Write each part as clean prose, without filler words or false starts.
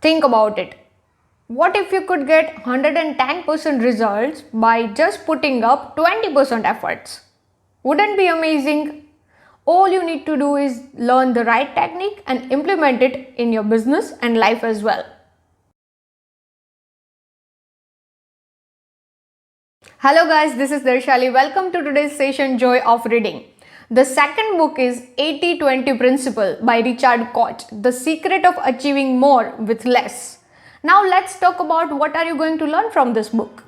Think about it. What if you could get 110% results by just putting up 20% efforts? Wouldn't be amazing? All you need to do is learn the right technique and implement it in your business and life as well. Hello guys, this is Darshali. Welcome to today's session Joy of Reading. The second book is 80-20 Principle by Richard Koch, The Secret of Achieving More with Less. Now let's talk about what are you going to learn from this book.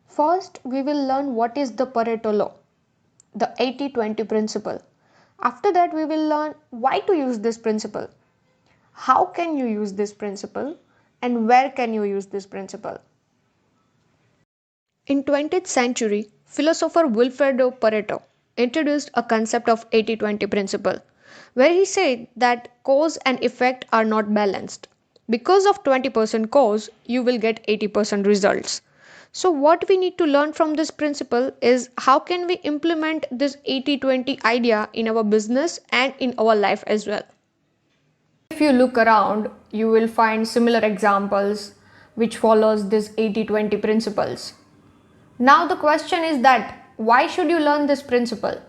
First, we will learn what is the Pareto law, the 80-20 principle. After that, we will learn why to use this principle, how can you use this principle, and where can you use this principle. In 20th century, philosopher Vilfredo Pareto introduced a concept of 80-20 principle, where he said that cause and effect are not balanced. Because of 20% cause, you will get 80% results. So what we need to learn from this principle is how can we implement this 80-20 idea in our business and in our life as well. If you look around, you will find similar examples which follows this 80-20 principles. Now the question is that why should you learn this principle?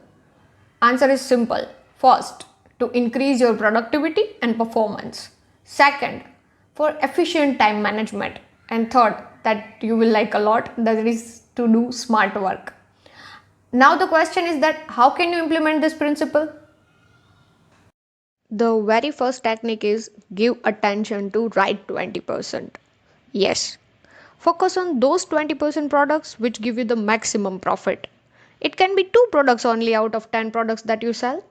Answer is simple. First, to increase your productivity and performance. Second, for efficient time management. And third, that you will like a lot, that is to do smart work. Now the question is that how can you implement this principle? The very first technique is give attention to right 20%. Yes, focus on those 20% products which give you the maximum profit. It can be 2 products only out of 10 products that you sell.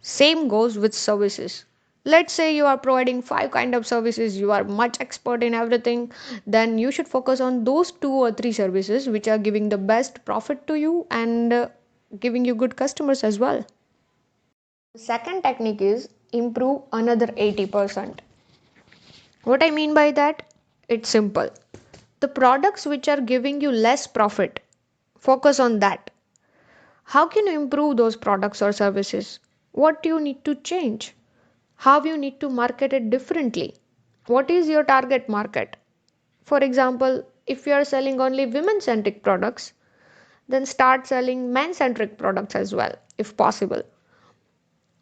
Same goes with services. Let's say you are providing 5 kind of services, you are much expert in everything, then you should focus on those 2 or 3 services which are giving the best profit to you and giving you good customers as well. The second technique is improve another 80%. What I mean by that? It's simple. The products which are giving you less profit, focus on that. How can you improve those products or services? What do you need to change? How you need to market it differently? What is your target market? For example, if you are selling only women centric products, then start selling man centric products as well, if possible.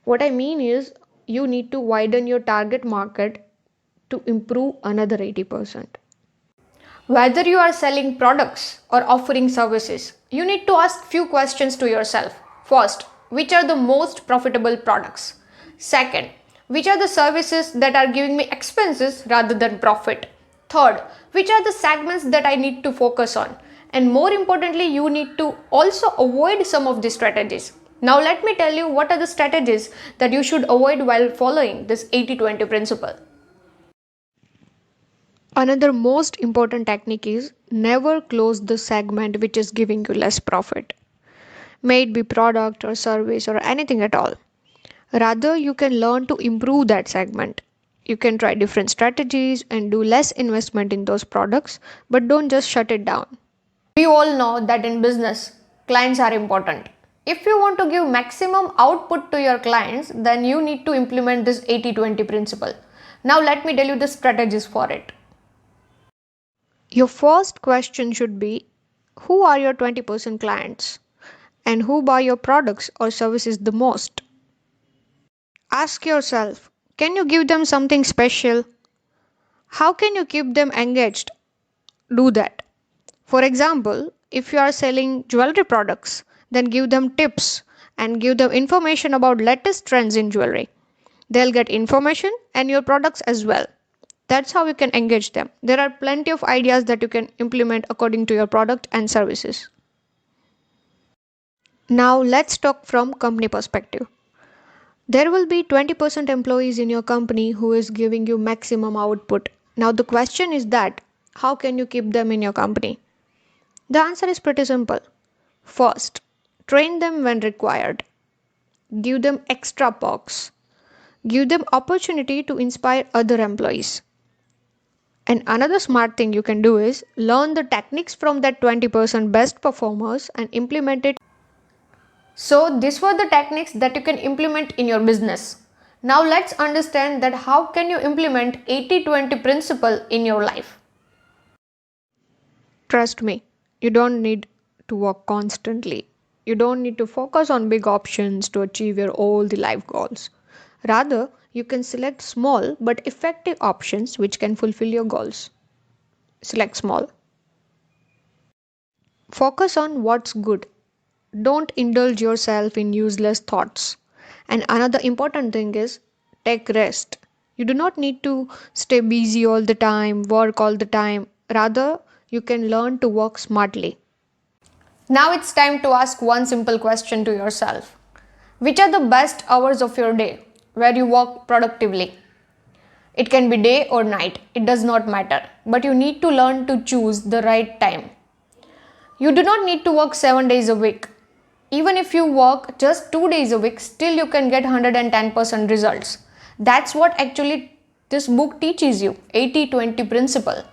What I mean is, you need to widen your target market to improve another 80%. Whether you are selling products or offering services, you need to ask few questions to yourself. First, which are the most profitable products? Second, which are the services that are giving me expenses rather than profit? Third, which are the segments that I need to focus on? And more importantly, you need to also avoid some of these strategies. Now let me tell you what are the strategies that you should avoid while following this 80-20 principle. Another most important technique is never close the segment which is giving you less profit. May it be product or service or anything at all. Rather, you can learn to improve that segment. You can try different strategies and do less investment in those products, but don't just shut it down. We all know that in business, clients are important. If you want to give maximum output to your clients, then you need to implement this 80-20 principle. Now let me tell you the strategies for it. Your first question should be who are your 20% clients and who buy your products or services the most? Ask yourself, can you give them something special? How can you keep them engaged? Do that. For example, if you are selling jewelry products, then give them tips and give them information about latest trends in jewelry. They'll get information and your products as well. That's how you can engage them. There are plenty of ideas that you can implement according to your product and services. Now let's talk from company perspective. There will be 20% employees in your company who is giving you maximum output. Now the question is that how can you keep them in your company? The answer is pretty simple. First, train them when required. Give them extra perks. Give them opportunity to inspire other employees. And another smart thing you can do is learn the techniques from that 20% best performers and implement it. So these were the techniques that you can implement in your business. Now let's understand that how can you implement 80-20 principle in your life. Trust me, you don't need to work constantly. You don't need to focus on big options to achieve your all the life goals. Rather, you can select small but effective options which can fulfill your goals. Select small. Focus on what's good. Don't indulge yourself in useless thoughts. And another important thing is take rest. You do not need to stay busy all the time, work all the time. Rather, you can learn to work smartly. Now it's time to ask one simple question to yourself. Which are the best hours of your day where you work productively? It can be day or night, it does not matter. But you need to learn to choose the right time. You do not need to work 7 days a week. Even if you work just 2 days a week, still you can get 110% results. That's what actually this book teaches you, 80-20 principle.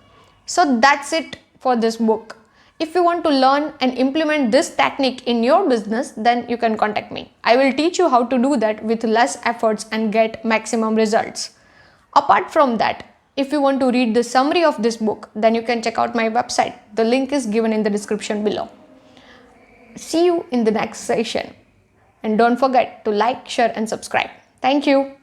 So that's it for this book. If you want to learn and implement this technique in your business, then you can contact me. I will teach you how to do that with less efforts and get maximum results. Apart from that, if you want to read the summary of this book, then you can check out my website. The link is given in the description below. See you in the next session. And don't forget to like, share, and subscribe. Thank you.